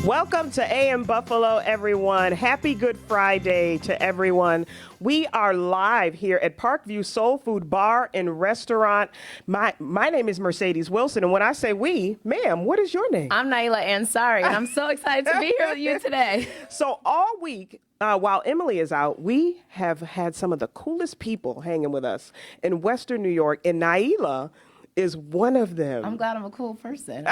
Welcome to AM Buffalo, everyone. Happy Good Friday to everyone. We are live here at Parkview Soul Food Bar and Restaurant. My name is Mercedes Wilson, and when I say we, ma'am, what is your name? I'm Naila Ansari, and I'm so excited to be here with you today. So all week, while Emily is out, we have had some of the coolest people hanging with us in Western New York, and Naila is one of them. I'm glad I'm a cool person.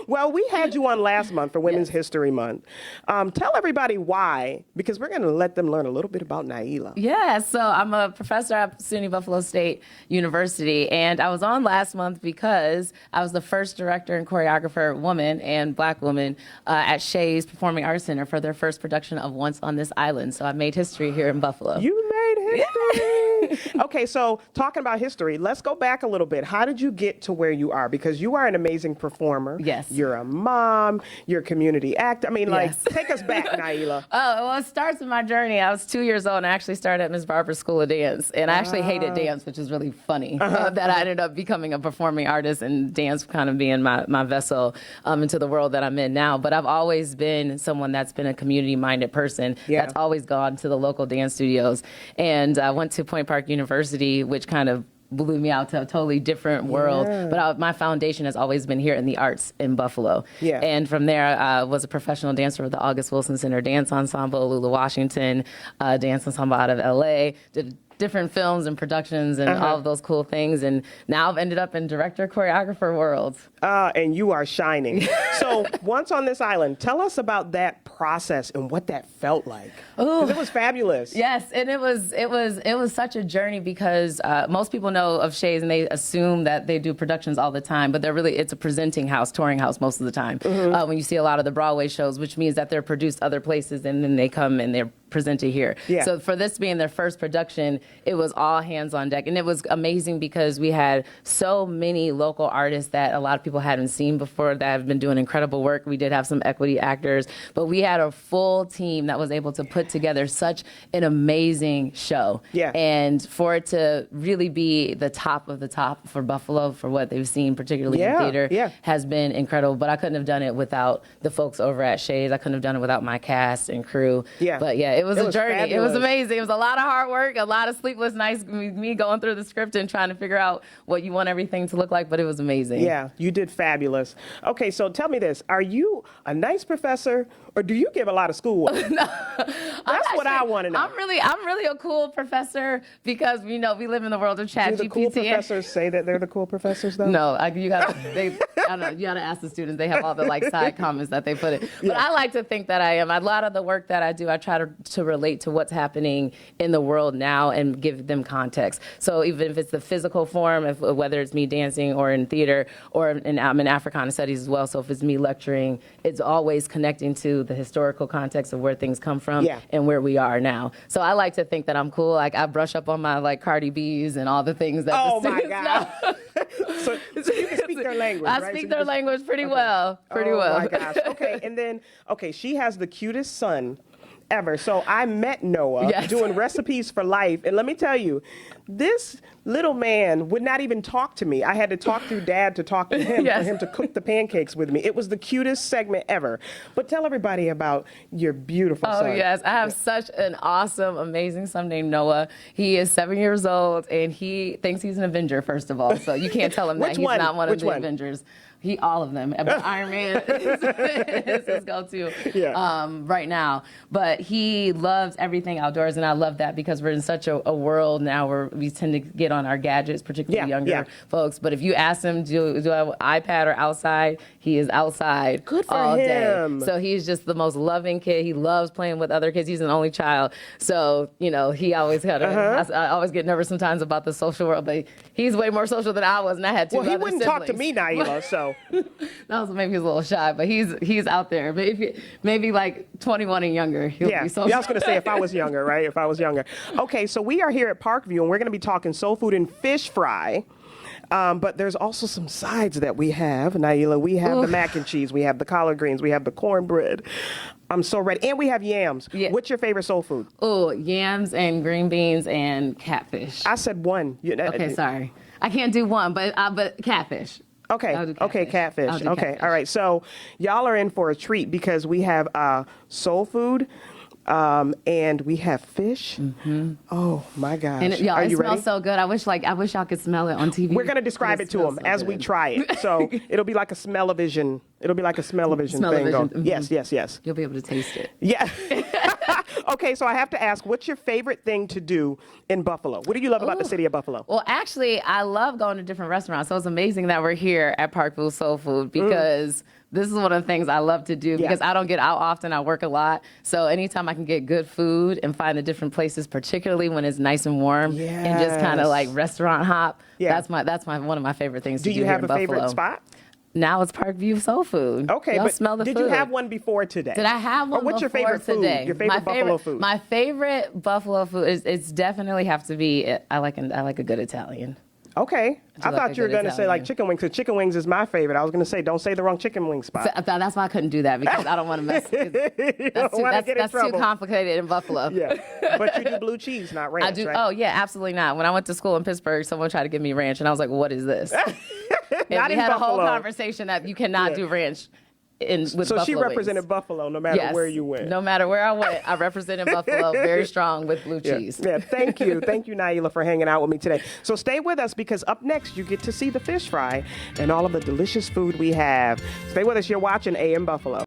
Well, we had you on last month for Women's History Month. Tell everybody why, because we're going to let them learn a little bit about Naila. Yeah, so I'm a professor at SUNY Buffalo State University, and I was on last month because I was the first director and choreographer, woman and black woman, at Shea's Performing Arts Center for their first production of Once on This Island. So I made history here in Buffalo. You made history. Okay, so talking about history, let's go back a little bit. How did you get to where you are? Because you are an amazing performer. Yes. You're a mom. You're a community actor. I mean, Yes. take us back, Naila. Oh, well, it starts with my journey. I was 2 years old and I actually started at Miss Barbara's School of Dance. And I actually hated dance, which is really funny, that I ended up becoming a performing artist and dance kind of being my vessel into the world that I'm in now. But I've always been someone that's been a community-minded person that's always gone to the local dance studios. And I went to Point Park University, which kind of blew me out to a totally different world. But my foundation has always been here in the arts in Buffalo. Yeah. And from there, I was a professional dancer with the August Wilson Center Dance Ensemble, Lula Washington Dance Ensemble out of LA, did different films and productions and all of those cool things. And now I've ended up in director choreographer world. And you are shining. So Once on This Island, tell us about that process and what that felt like. Because it was fabulous. Yes, and it was such a journey because most people know of Shea's and they assume that they do productions all the time, but it's a presenting house, touring house most of the time. When you see a lot of the Broadway shows, which means that they're produced other places and then they come and they're presented here. Yeah. So for this being their first production, it was all hands on deck. And it was amazing because we had so many local artists that a lot of people hadn't seen before that have been doing incredible work. We did have some equity actors, but we had a full team that was able to put together such an amazing show. Yeah. And for it to really be the top of the top for Buffalo, for what they've seen, particularly in theater, has been incredible. But I couldn't have done it without the folks over at Shea's. I couldn't have done it without my cast and crew. Yeah. But yeah, it was a journey. Fabulous. It was amazing. It was a lot of hard work, a lot of sleepless nights, me going through the script and trying to figure out what you want everything to look like, but it was amazing. Yeah, you did fabulous. Okay, so tell me this. Are you a nice professor or do you give a lot of schoolwork? No. That's what I want to know. I'm really a cool professor because we live in the world of ChatGPT. Do the cool professors say that they're the cool professors though? No, you gotta ask the students. They have all the side comments that they put in. But I like to think that I am. A lot of the work that I do, I try to relate to what's happening in the world now and give them context. So even if it's the physical form, whether it's me dancing or in theater or I'm in Africana studies as well. So if it's me lecturing, it's always connecting to the historical context of where things come from and where we are now. So I like to think that I'm cool. Like I brush up on my Cardi B's and all the things that the students know. so you can speak their language, I speak their language pretty well. Oh my gosh. Okay, and then she has the cutest son ever. So I met Noah doing Recipes for Life. And let me tell you, this little man would not even talk to me. I had to talk through Dad to talk to him for him to cook the pancakes with me. It was the cutest segment ever. But tell everybody about your beautiful son. Oh, yes. I have such an awesome, amazing son named Noah. He is 7 years old, and he thinks he's an Avenger, first of all. So you can't tell him that he's not one of the Avengers. All of them. Iron Man is his go-to right now. But he loves everything outdoors, and I love that because we're in such a world now where we tend to get on our gadgets, particularly younger folks. But if you ask him, do I have an iPad or outside, he is outside all day. So he's just the most loving kid. He loves playing with other kids. He's an only child. So, he always had I always get nervous sometimes about the social world, but he's way more social than I was, and I had two other siblings. Well, he wouldn't talk to me, Naila, so. That was maybe he's a little shy, but he's out there. But if maybe 21 and younger, he'll be social. I was going to say if I was younger, right? If I was younger. Okay, so we are here at Parkview, and we're going to be talking soul food and fish fry. But there's also some sides that we have, Naila. We have the mac and cheese. We have the collard greens. We have the cornbread. I'm so ready. And we have yams. Yeah. What's your favorite soul food? Oh, yams and green beans and catfish. I said one. Okay, sorry. I can't do one, but catfish. Okay. I'll do Okay, catfish. I'll do Okay. catfish. All right. So y'all are in for a treat because we have soul food. And we have fish. Oh my gosh! And y'all, Are it you smells ready? so good. I wish y'all could smell it on TV. We're gonna describe it to them as we try it. So it'll be like a smell-o-vision. It'll be like a smell-o-vision thing. Smell-o-vision. Yes, yes, yes. You'll be able to taste it. Yeah. Okay, so I have to ask, what's your favorite thing to do in Buffalo? What do you love about the city of Buffalo? Well, actually, I love going to different restaurants. So it's amazing that we're here at Parkville Soul Food because this is one of the things I love to do because I don't get out often. I work a lot. So anytime I can get good food and find the different places, particularly when it's nice and warm and just kind of like restaurant hop, that's my one of my favorite things to do Do you have here a in favorite Buffalo. spot? Now it's Parkview Soul Food. Okay, Y'all but smell the did food. you have one before today? Did I have one Or what's your before favorite food? today? Your favorite Buffalo food? My favorite Buffalo food is it's definitely have to be. I like a good Italian. Okay. I like thought a you were good going to say like Italian. chicken wings, because chicken wings is my favorite. I was going to say, don't say the wrong chicken wing spot. So, that's why I couldn't do that because I don't want to mess. That's too complicated in Buffalo. Yeah. But you do blue cheese, not ranch, I do. right? Oh yeah, absolutely not. When I went to school in Pittsburgh, someone tried to give me ranch, and I was like, "What is this?" And Not we in had a whole Buffalo. conversation that you cannot do ranch with So Buffalo she wings. represented Buffalo no matter Yes. where you went. No matter where I went, I represented Buffalo very strong with blue cheese. Yeah, thank you. Thank you, Naila, for hanging out with me today. So stay with us because up next, you get to see the fish fry and all of the delicious food we have. Stay with us. You're watching AM Buffalo.